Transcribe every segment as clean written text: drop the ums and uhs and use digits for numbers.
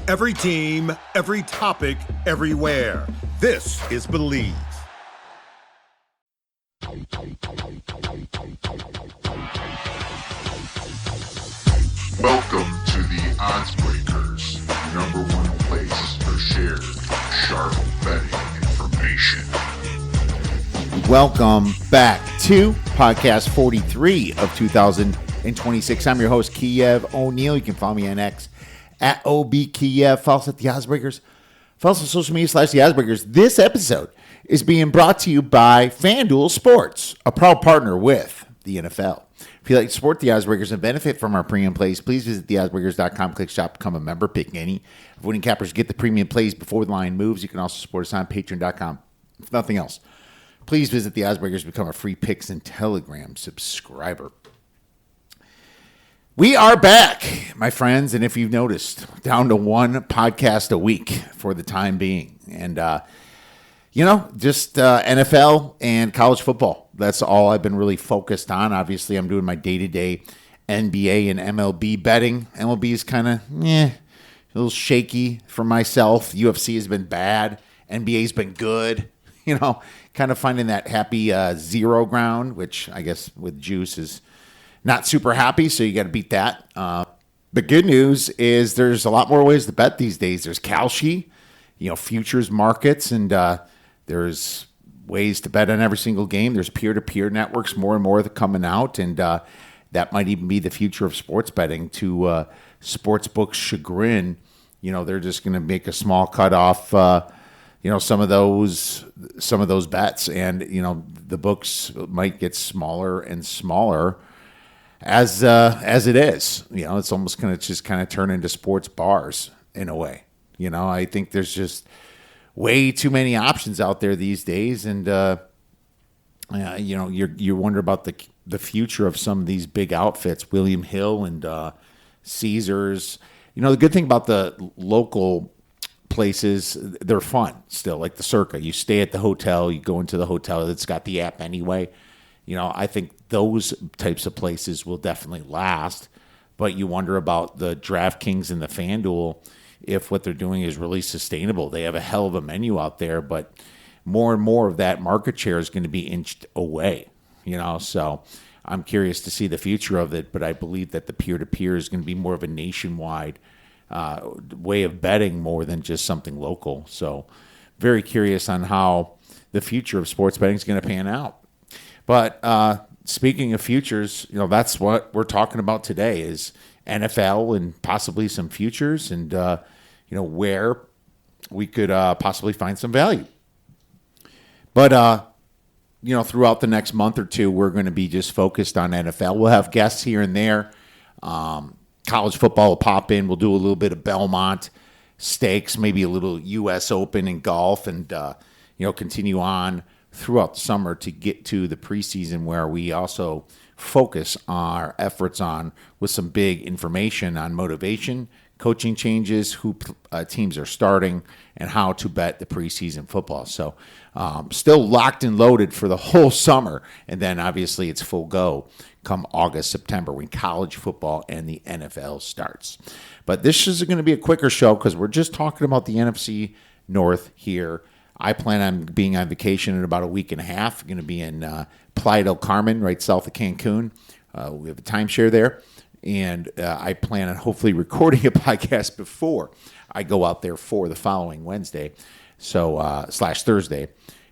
Every team, every topic, everywhere. This is Believe. Welcome to the Odds Breakers, number one place for shared, sharp betting information. Welcome back to podcast 43 of 2026. I'm your host, Kiev O'Neil. You can follow me on X at OBKiev. Follow us at the Odds Breakers. Follow us on social media / the Odds Breakers. This episode is being brought to you by FanDuel Sports, a proud partner with the NFL. If you'd like to support the Odds Breakers and benefit from our premium plays, please visit theoddsbreakers.com, click shop, become a member, pick any of winning cappers, get the premium plays before the line moves. You can also support us on patreon.com. If nothing else, please visit the Odds Breakers, become a free Picks and Telegram subscriber. We are back, my friends, and if you've noticed, down to one podcast a week for the time being. And, just NFL and college football. That's all I've been really focused on. Obviously, I'm doing my day-to-day NBA and MLB betting. MLB is kind of, a little shaky for myself. UFC has been bad. NBA's been good. Kind of finding that happy zero ground, which I guess with juice is not super happy, so you got to beat that. The good news is there's a lot more ways to bet these days. There's Kalshi, futures markets, and there's ways to bet on every single game. There's peer-to-peer networks, more and more that are coming out, and that might even be the future of sports betting. To sportsbooks' chagrin, they're just going to make a small cut off, some of those bets, and the books might get smaller and smaller as it is. It's almost going to just kind of turn into sports bars in a way. I think there's just way too many options out there these days, and you wonder about the future of some of these big outfits, William Hill and Caesars. The good thing about the local places, they're fun still, like the Circa. You stay at the hotel, you go into the hotel that's got the app anyway. I think those types of places will definitely last, but you wonder about the DraftKings and the FanDuel, if what they're doing is really sustainable. They have a hell of a menu out there, but more and more of that market share is going to be inched away, so I'm curious to see the future of it, but I believe that the peer-to-peer is going to be more of a nationwide way of betting more than just something local. So very curious on how the future of sports betting is going to pan out. But speaking of futures, that's what we're talking about today is NFL and possibly some futures and, where we could possibly find some value. But, throughout the next month or two, we're going to be just focused on NFL. We'll have guests here and there. College football will pop in. We'll do a little bit of Belmont stakes, maybe a little U.S. Open in golf, and, continue on throughout the summer to get to the preseason where we also focus our efforts on with some big information on motivation, coaching changes, who teams are starting, and how to bet the preseason football. So still locked and loaded for the whole summer. And then obviously it's full go come August, September when college football and the NFL starts. But this is going to be a quicker show because we're just talking about the NFC North here. I plan on being on vacation in about a week and a half. I'm going to be in Playa del Carmen, right south of Cancun. We have a timeshare there. And I plan on hopefully recording a podcast before I go out there for the following Wednesday, / Thursday,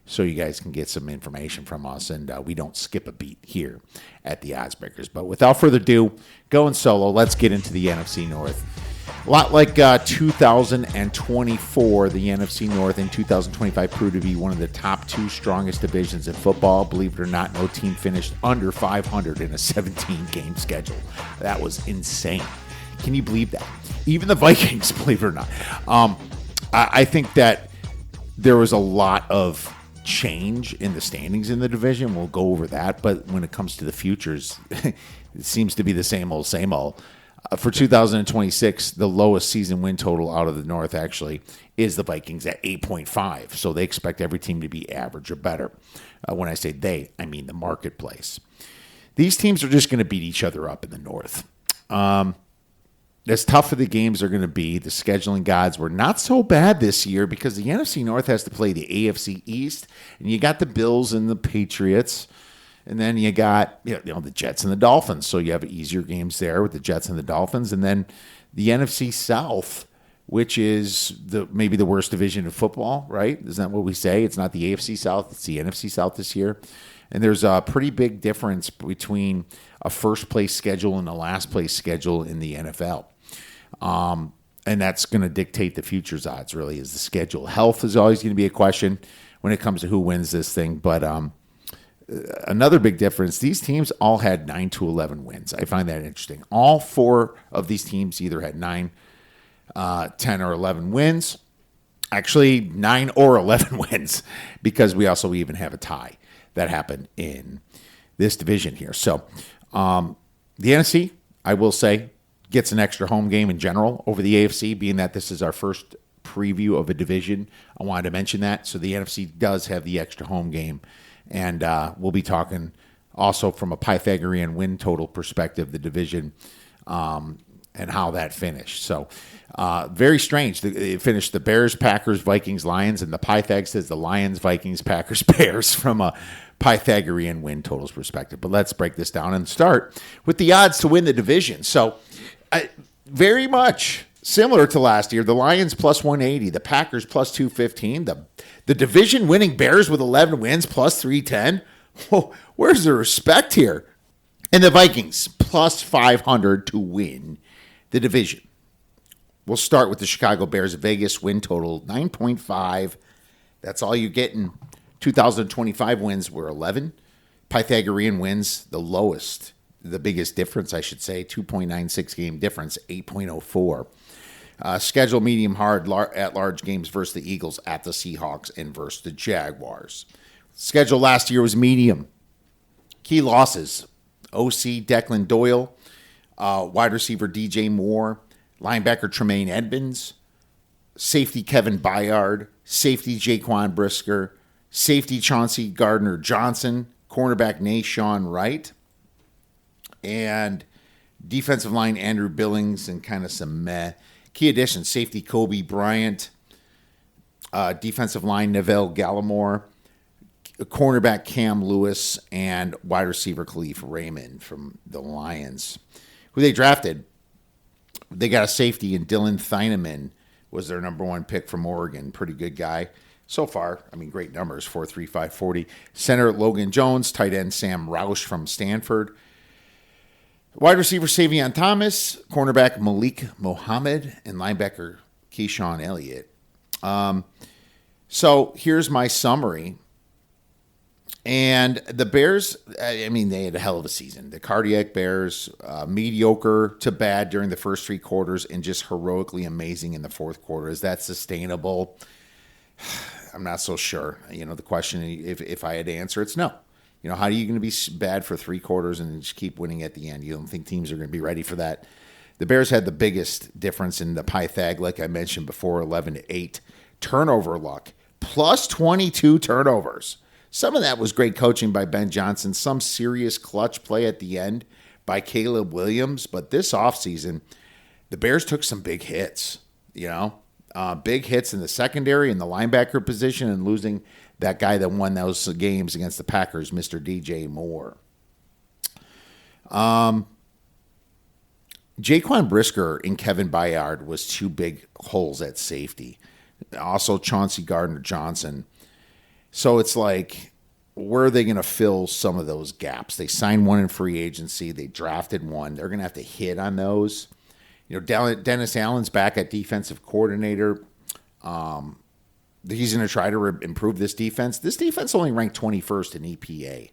so you guys can get some information from us and we don't skip a beat here at the Odds Breakers. But without further ado, going solo, let's get into the NFC North. A lot like 2024, the NFC North in 2025 proved to be one of the top two strongest divisions in football. Believe it or not, no team finished under 500 in a 17-game schedule. That was insane. Can you believe that? Even the Vikings, believe it or not. I think that there was a lot of change in the standings in the division. We'll go over that. But when it comes to the futures, it seems to be the same old, same old. For 2026, the lowest season win total out of the North actually is the Vikings at 8.5. So they expect every team to be average or better. When I say they, I mean the marketplace. These teams are just going to beat each other up in the North. as tough as the games are going to be, the scheduling gods were not so bad this year because the NFC North has to play the AFC East, and you got the Bills and the Patriots, and then you got the Jets and the Dolphins. So you have easier games there with the Jets and the Dolphins, and then the NFC South, which is maybe the worst division of football, right? Isn't that what we say? It's not the AFC South, it's the NFC South this year. And there's a pretty big difference between a first-place schedule and a last-place schedule in the NFL. And that's going to dictate the futures odds, really, is the schedule. Health is always going to be a question when it comes to who wins this thing. But another big difference, these teams all had 9-11 wins. I find that interesting. All 4 of these teams either had 9, 10, or 11 wins. Actually, 9 or 11 wins, because we also even have a tie that happened in this division here. So the NFC, I will say, gets an extra home game in general over the AFC, being that this is our first preview of a division. I wanted to mention that. So the NFC does have the extra home game. And we'll be talking also from a Pythagorean win total perspective, the division and how that finished. So very strange. It finished the Bears, Packers, Vikings, Lions, and the Pythag says the Lions, Vikings, Packers, Bears from a Pythagorean win totals perspective. But let's break this down and start with the odds to win the division. So very much similar to last year. The Lions plus 180, the Packers plus 215, the division winning Bears with 11 wins plus 310. Whoa, where's the respect here? And the Vikings plus 500 to win the division. We'll start with the Chicago Bears. Vegas win total 9.5. That's all you get in 2025 wins were 11. Pythagorean wins, the lowest, the biggest difference, I should say, 2.96 game difference, 8.04. Schedule medium hard at large games versus the Eagles, at the Seahawks, and versus the Jaguars. Schedule last year was medium. Key losses: OC Declan Doyle, wide receiver DJ Moore, linebacker Tremaine Edmonds, safety Kevin Byard, safety Jaquan Brisker, safety Chauncey Gardner-Johnson, cornerback Nashawn Wright, and defensive line Andrew Billings, and kind of some meh. Key additions: safety Kobe Bryant, defensive line Neville Gallimore, cornerback Cam Lewis, and wide receiver Khalif Raymond from the Lions. Who they drafted? They got a safety in Dylan Thieneman, was their number 1 pick from Oregon. Pretty good guy so far. I mean, great numbers, 4.3, 540. Center Logan Jones, tight end Sam Roush from Stanford. Wide receiver Savion Thomas, cornerback Malik Mohammed, and linebacker Keyshawn Elliott. So here's my summary. And the Bears, I mean, they had a hell of a season. The Cardiac Bears, mediocre to bad during the first 3 quarters and just heroically amazing in the fourth quarter. Is that sustainable? I'm not so sure. The question, if I had to answer, it's no. How are you going to be bad for 3 quarters and just keep winning at the end? You don't think teams are going to be ready for that? The Bears had the biggest difference in the Pythag, like I mentioned before, 11-8. Turnover luck, plus 22 turnovers. Some of that was great coaching by Ben Johnson, some serious clutch play at the end by Caleb Williams. But this offseason, the Bears took some big hits, big hits in the secondary and the linebacker position, and losing that guy that won those games against the Packers, Mr. DJ Moore. Jaquan Brisker and Kevin Byard was 2 big holes at safety. Also Chauncey Gardner-Johnson. So it's like, where are they going to fill some of those gaps? They signed one in free agency. They drafted one. They're going to have to hit on those. Dennis Allen's back at defensive coordinator. He's going to try to improve this defense. This defense only ranked 21st in EPA.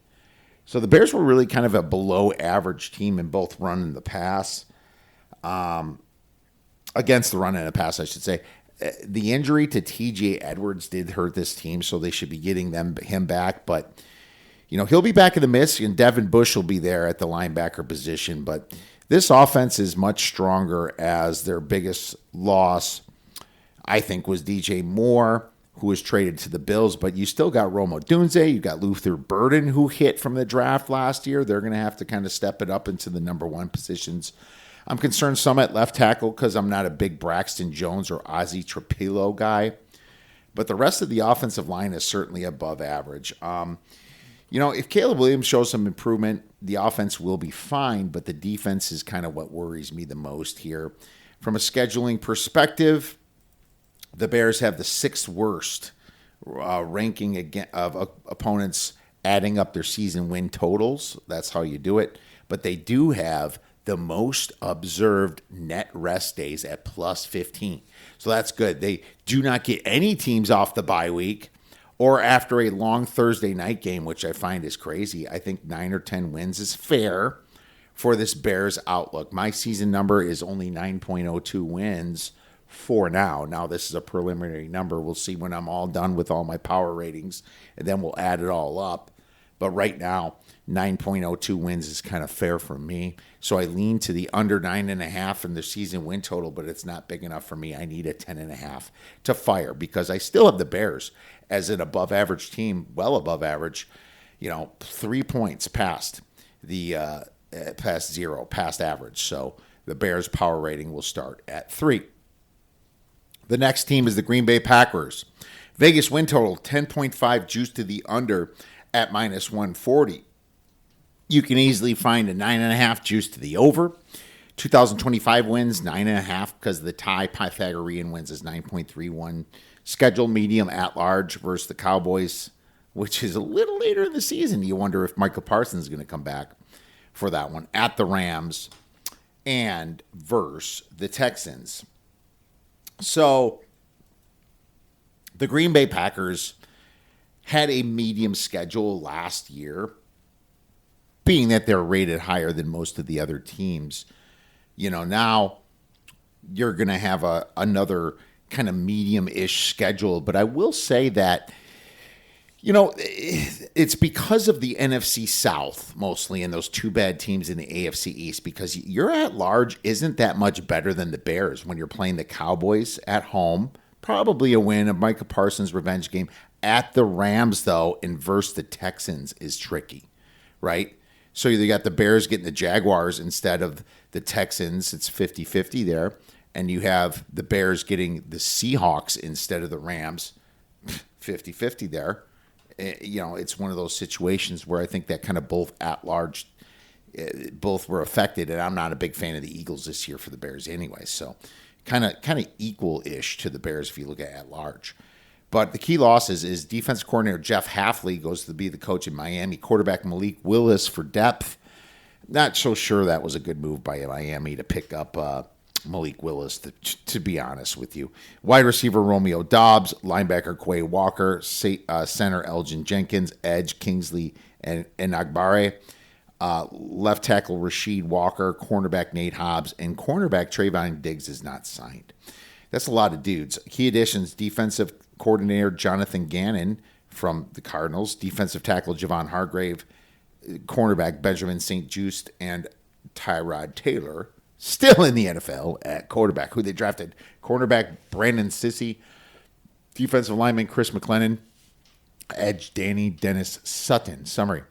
So the Bears were really kind of a below average team in both run and the pass. Against the run and the pass, I should say. The injury to TJ Edwards did hurt this team, so they should be getting him back. But, he'll be back in the mix, and Devin Bush will be there at the linebacker position. But this offense is much stronger, as their biggest loss, I think, was DJ Moore, who was traded to the Bills. But you still got Rome Odunze. You got Luther Burden, who hit from the draft last year. They're going to have to kind of step it up into the number 1 positions I'm concerned some at left tackle because I'm not a big Braxton Jones or Ozzie Trapilo guy. But the rest of the offensive line is certainly above average. If Caleb Williams shows some improvement, the offense will be fine, but the defense is kind of what worries me the most here. From a scheduling perspective, the Bears have the 6th worst ranking of opponents adding up their season win totals. That's how you do it. But they do have the most observed net rest days at plus 15. So that's good. They do not get any teams off the bye week or after a long Thursday night game, which I find is crazy. I think 9 or 10 wins is fair for this Bears outlook. My season number is only 9.02 wins for now. Now, this is a preliminary number. We'll see when I'm all done with all my power ratings, and then we'll add it all up. But right now, 9.02 wins is kind of fair for me. So I lean to the under 9.5 in the season win total, but it's not big enough for me. I need a 10.5 to fire because I still have the Bears as an above average team, well above average, 3 points past the past average. So the Bears power rating will start at 3. The next team is the Green Bay Packers. Vegas win total 10.5 juice to the under at minus 140. You can easily find a 9.5 juice to the over. 2025 wins 9.5 because the tie Pythagorean wins is 9.31. Schedule medium at large versus the Cowboys, which is a little later in the season. You wonder if Michael Parsons is going to come back for that one. At the Rams and versus the Texans. So the Green Bay Packers had a medium schedule last year, being that they're rated higher than most of the other teams. Now you're going to have another kind of medium-ish schedule. But I will say that, it's because of the NFC South mostly and those 2 bad teams in the AFC East, because your at-large isn't that much better than the Bears when you're playing the Cowboys at home. Probably a win, a Micah Parsons revenge game. At the Rams, though, and versus the Texans is tricky, right? So you got the Bears getting the Jaguars instead of the Texans. It's 50-50 there. And you have the Bears getting the Seahawks instead of the Rams. 50-50 there. It's one of those situations where I think that kind of both at large, both were affected. And I'm not a big fan of the Eagles this year for the Bears anyway. So kind of equal-ish to the Bears if you look at large. But the key losses is defense coordinator Jeff Hafley goes to be the coach in Miami. Quarterback Malik Willis for depth. Not so sure that was a good move by Miami to pick up Malik Willis, to be honest with you. Wide receiver Romeo Doubs, linebacker Quay Walker, center Elgin Jenkins, edge Kingsley and Agbare, left tackle Rasheed Walker, cornerback Nate Hobbs, and cornerback Trayvon Diggs is not signed. That's a lot of dudes. Key additions, defensive coordinator Jonathan Gannon from the Cardinals, defensive tackle Javon Hargrave, cornerback Benjamin St. Juste, and Tyrod Taylor, still in the NFL at quarterback, who they drafted. Cornerback Brandon Sissy, defensive lineman Chris McLennan, edge Danny Dennis Sutton. Summary.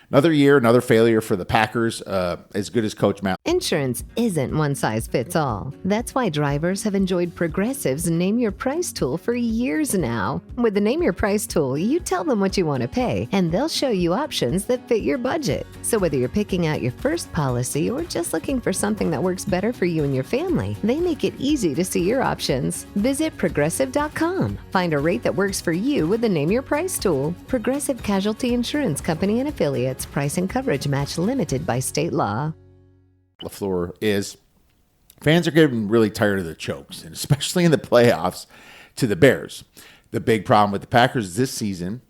Another year, another failure for the Packers, as good as Coach Matt. Insurance isn't one size fits all. That's why drivers have enjoyed Progressive's Name Your Price tool for years now. With the Name Your Price tool, you tell them what you want to pay, and they'll show you options that fit your budget. So whether you're picking out your first policy or just looking for something that works better for you and your family, they make it easy to see your options. Visit Progressive.com. Find a rate that works for you with the Name Your Price tool. Progressive Casualty Insurance Company and Affiliates. Price and coverage match limited by state law. LaFleur is fans are getting really tired of the chokes, and especially in the playoffs to the Bears. The big problem with the Packers this season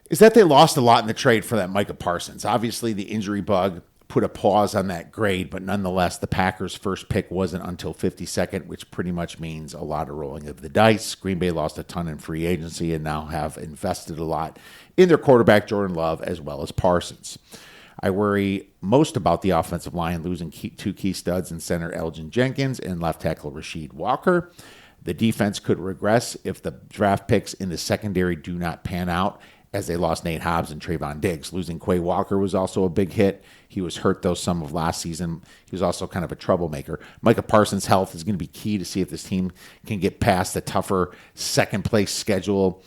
is that they lost a lot in the trade for that Micah Parsons. Obviously, the injury bug put a pause on that grade, but nonetheless, the Packers' first pick wasn't until 52nd, which pretty much means a lot of rolling of the dice. Green Bay lost a ton in free agency and now have invested a lot in their quarterback, Jordan Love, as well as Parsons. I worry most about the offensive line losing 2 key studs in center Elgin Jenkins and left tackle Rasheed Walker. The defense could regress if the draft picks in the secondary do not pan out, as they lost Nate Hobbs and Trayvon Diggs. Losing Quay Walker was also a big hit. He was hurt, though, some of last season. He was also kind of a troublemaker. Micah Parsons' health is going to be key to see if this team can get past the tougher second-place schedule.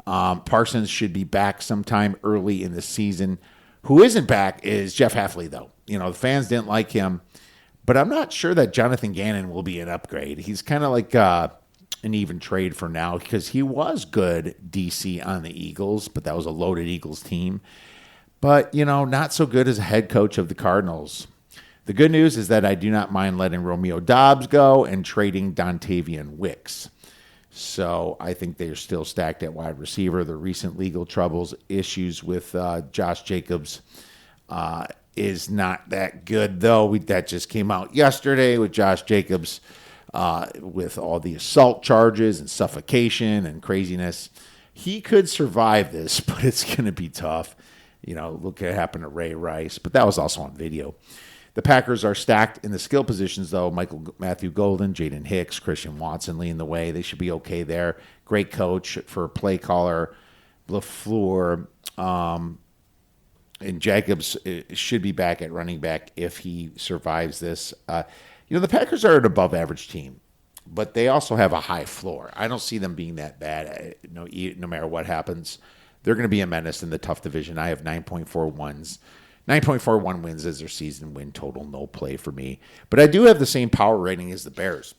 Parsons should be back sometime early in the season. Who isn't back is Jeff Hafley, though. The fans didn't like him, but I'm not sure that Jonathan Gannon will be an upgrade. He's kind of like an even trade for now because he was good DC on the Eagles, but that was a loaded Eagles team. But, not so good as a head coach of the Cardinals. The good news is that I do not mind letting Romeo Doubs go and trading Dontavian Wicks. So I think they're still stacked at wide receiver. The recent legal troubles, issues with Josh Jacobs is not that good, though. That just came out yesterday with Josh Jacobs with all the assault charges and suffocation and craziness. He could survive this, but it's going to be tough. Look what happened to Ray Rice, but that was also on video. The Packers are stacked in the skill positions, though. Matthew Golden, Jaden Hicks, Christian Watson leading the way. They should be okay there. Great coach for play caller LaFleur. And Jacobs should be back at running back if he survives this. The Packers are an above-average team, but they also have a high floor. I don't see them being that bad. No matter what happens, they're going to be a menace in the tough division. I have 9.41 wins as their season win total. No play for me. But I do have the same power rating as the Bears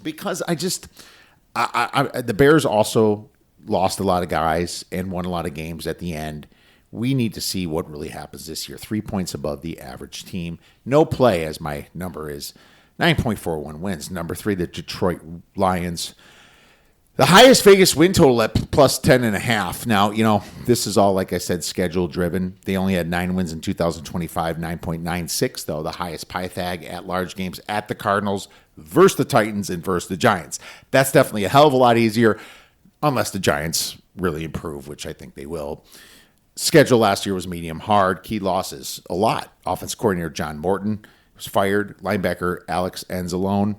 because the Bears also lost a lot of guys and won a lot of games at the end. We need to see what really happens this year. 3 points above the average team. No play, as my number is. 9.41 wins. Number 3, the Detroit Lions. The highest Vegas win total at plus 10.5. Now, this is all, like I said, schedule driven. They only had 9 wins in 2025, 9.96, though. The highest Pythag at large games at the Cardinals versus the Titans and versus the Giants. That's definitely a hell of a lot easier, unless the Giants really improve, which I think they will. Schedule last year was medium hard. Key losses, a lot. Offense coordinator John Morton was fired. Linebacker Alex Anzalone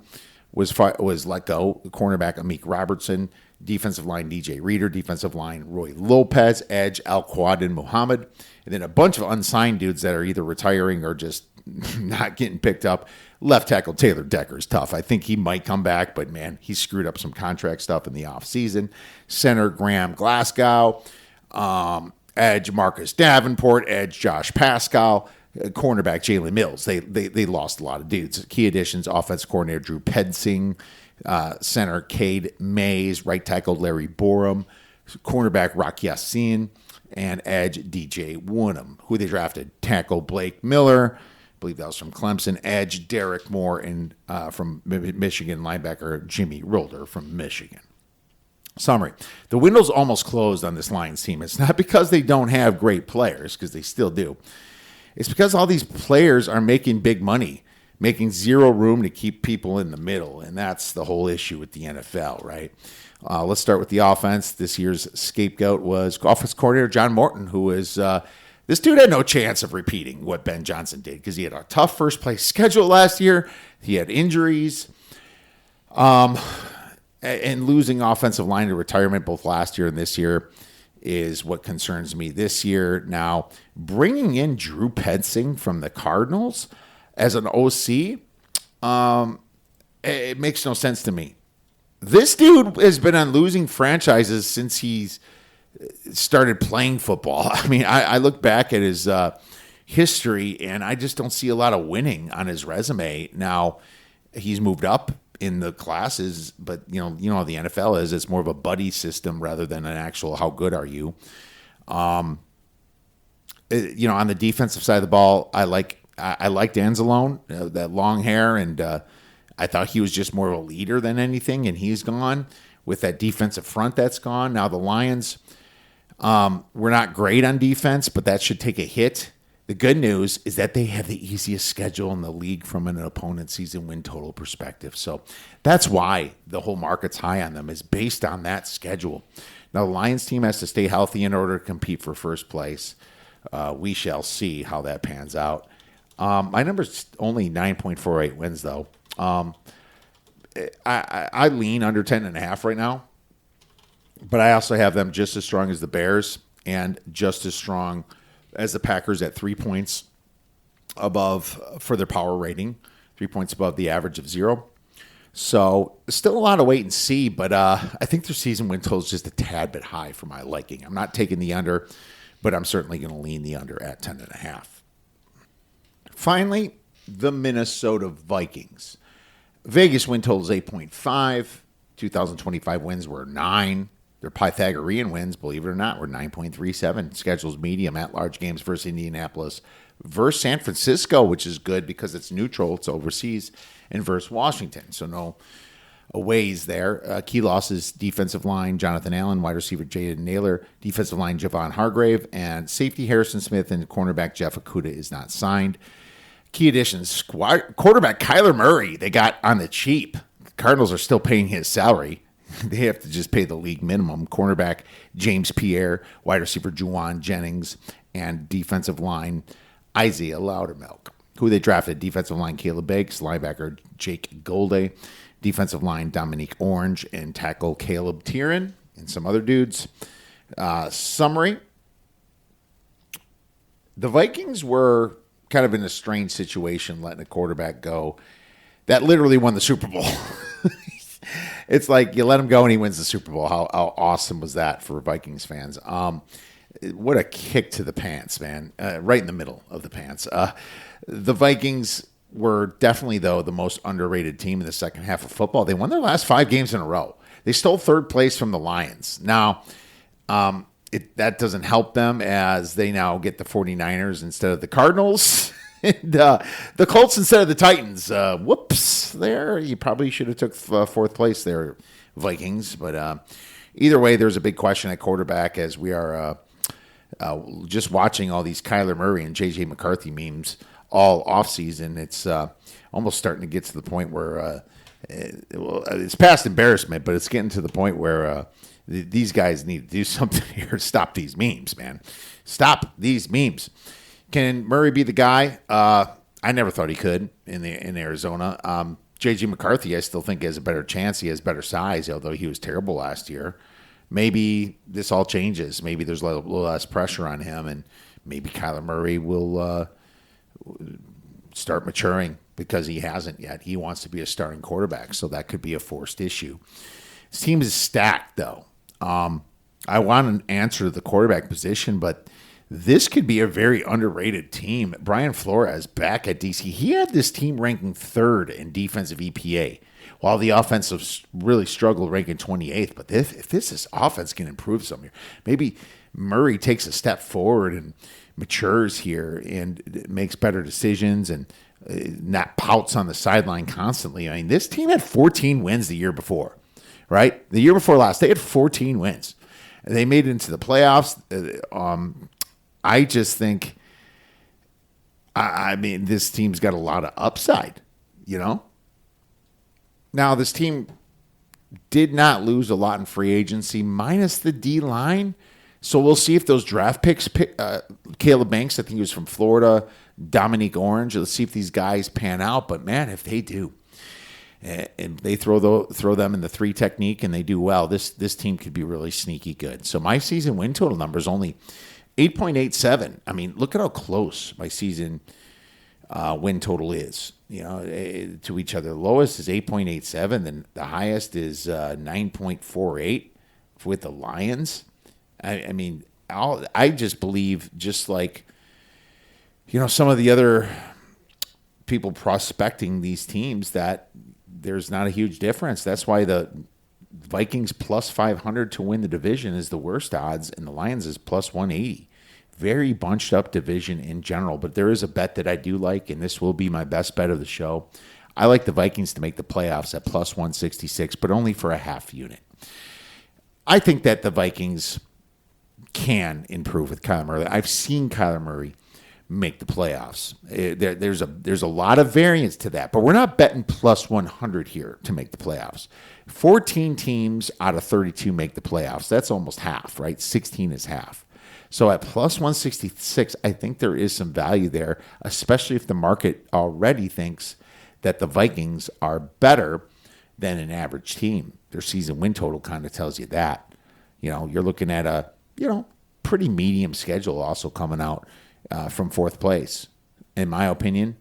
was let go. Cornerback Amik Robertson. Defensive line DJ Reader. Defensive line Roy Lopez. Edge Al-Quadin Muhammad. And then a bunch of unsigned dudes that are either retiring or just not getting picked up. Left tackle Taylor Decker is tough. I think he might come back, but man, he screwed up some contract stuff in the offseason. Center Graham Glasgow. Edge Marcus Davenport, edge Josh Pascal, cornerback Jalen Mills. They lost a lot of dudes. Key additions: offense coordinator Drew Pedsing, center Cade Mays, right tackle Larry Borum, cornerback Rock Yassin, and edge DJ Woonham, who they drafted. Tackle Blake Miller, I believe that was from Clemson. Edge Derek Moore, and from Michigan, linebacker Jimmy Rolder from Michigan. Summary. The window's almost closed on this Lions team. It's not because they don't have great players, because they still do. It's because all these players are making big money, making zero room to keep people in the middle, and that's the whole issue with the NFL, right? Let's start with the offense. This year's scapegoat was offense coordinator John Morton, who was this dude had no chance of repeating what Ben Johnson did because he had a tough first-place schedule last year. He had injuries. And losing offensive line to retirement both last year and this year is what concerns me this year. Now, bringing in Drew Pedsing from the Cardinals as an OC, it makes no sense to me. This dude has been on losing franchises since he's started playing football. I mean, I look back at his history, and I just don't see a lot of winning on his resume. Now, he's moved up in the classes, but you know how the NFL is. It's more of a buddy system rather than an actual how good are you. On the defensive side of the ball, I liked Anzalone, that long hair, and I thought he was just more of a leader than anything, and he's gone with that defensive front that's gone. Now the Lions were not great on defense, but that should take a hit. The good news is that they have the easiest schedule in the league from an opponent season win total perspective. So that's why the whole market's high on them, is based on that schedule. Now, the Lions team has to stay healthy in order to compete for first place. We shall see how that pans out. My number's only 9.48 wins, though. I lean under 10.5 right now, but I also have them just as strong as the Bears. and just as strong as the Packers at 3 points above for their power rating, 3 points above the average of 0. So still a lot of wait and see, but I think their season win total is just a tad bit high for my liking. I'm not taking the under, but I'm certainly going to lean the under at 10.5. Finally, the Minnesota Vikings. Vegas win total is 8.5. 2025 wins were 9. Their Pythagorean wins, believe it or not, were 9.37. Schedule's medium at large games versus Indianapolis, versus San Francisco, which is good because it's neutral, it's overseas, and versus Washington. So no aways there. Key losses, defensive line, Jonathan Allen, wide receiver Jaden Naylor, defensive line Javon Hargrave, and safety Harrison Smith, and cornerback Jeff Okudah is not signed. Key additions, quarterback Kyler Murray, they got on the cheap. The Cardinals are still paying his salary. They have to just pay the league minimum. Cornerback James Pierre, wide receiver Juwan Jennings, and defensive line Isaiah Loudermilk. Who they drafted, defensive line Caleb Bakes, linebacker Jake Golday, defensive line Dominique Orange, and tackle Caleb Tieran, and some other dudes. Summary, the Vikings were kind of in a strange situation letting a quarterback go that literally won the Super Bowl. It's like you let him go and he wins the Super Bowl. How awesome was that for Vikings fans? What a kick to the pants, man. Right in the middle of the pants. The Vikings were definitely, though, the most underrated team in the second half of football. They won their last 5 games in a row. They stole third place from the Lions. Now, that doesn't help them as they now get the 49ers instead of the Cardinals. And the Colts instead of the Titans. Whoops, there. You probably should have took 4th place there, Vikings. But either way, there's a big question at quarterback as we are just watching all these Kyler Murray and J.J. McCarthy memes all offseason. It's almost starting to get to the point where it's past embarrassment, but it's getting to the point where these guys need to do something here to stop these memes, man. Stop these memes. Can Murray be the guy? I never thought he could in Arizona. J.J. McCarthy, I still think has a better chance. He has better size, although he was terrible last year. Maybe this all changes. Maybe there's a little less pressure on him, and maybe Kyler Murray will start maturing because he hasn't yet. He wants to be a starting quarterback, so that could be a forced issue. This team is stacked, though. I want an answer to the quarterback position, but this could be a very underrated team. Brian Flores back at DC. He had this team ranking 3rd in defensive EPA, while the offensive really struggled ranking 28th. But if this offense can improve some here, maybe Murray takes a step forward and matures here and makes better decisions and not pouts on the sideline constantly. I mean, this team had 14 wins the year before, right? The year before last, they had 14 wins. They made it into the playoffs. I just think, I mean, this team's got a lot of upside, you know? Now, this team did not lose a lot in free agency, minus the D-line. So we'll see if those draft picks, Caleb Banks, I think he was from Florida, Dominique Orange, let's see if these guys pan out. But, man, if they do, and they throw them in the 3 technique and they do well, this team could be really sneaky good. So my season win total number is only 8.87. I mean, look at how close my season win total is, to each other. The lowest is 8.87, and the highest is 9.48 with the Lions. I mean, I just believe, just like, some of the other people prospecting these teams, that there's not a huge difference. That's why the Vikings plus 500 to win the division is the worst odds, and the Lions is plus 180. Very bunched up division in general, but there is a bet that I do like, and this will be my best bet of the show. I like the Vikings to make the playoffs at plus 166, but only for a half unit. I think that the Vikings can improve with Kyler Murray. I've seen Kyler Murray make the playoffs. There's a lot of variance to that, but we're not betting plus 100 here to make the playoffs. 14 teams out of 32 make the playoffs. That's almost half, right? 16 is half. So at plus 166, I think there is some value there, especially if the market already thinks that the Vikings are better than an average team. Their season win total kind of tells you that. You're looking at a, pretty medium schedule also coming out from fourth place. In my opinion,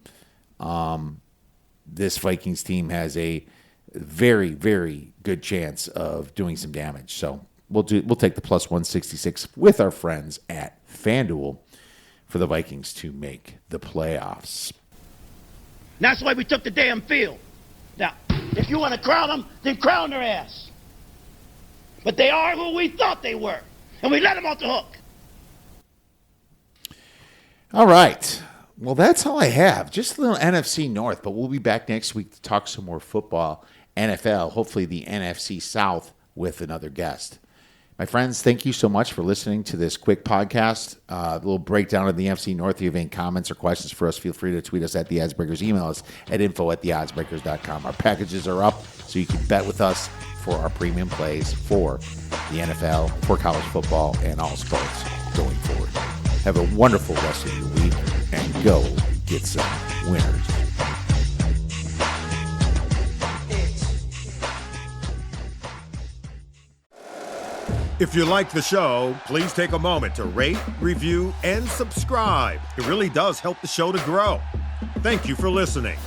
this Vikings team has a very, very good chance of doing some damage. So we'll take the plus 166 with our friends at FanDuel for the Vikings to make the playoffs. That's why we took the damn field. Now, if you want to crown them, then crown their ass. But they are who we thought they were, and we let them off the hook. All right. Well, that's all I have. Just a little NFC North, but we'll be back next week to talk some more football, NFL, hopefully the NFC South with another guest. My friends, thank you so much for listening to this quick podcast. A little breakdown of the NFC North. If you have any comments or questions for us, feel free to tweet us at The Oddsbreakers. Email us at info@theoddsbreakers.com. Our packages are up, so you can bet with us for our premium plays for the NFL, for college football, and all sports going forward. Have a wonderful rest of your week, and go get some winners. If you like the show, please take a moment to rate, review, and subscribe. It really does help the show to grow. Thank you for listening.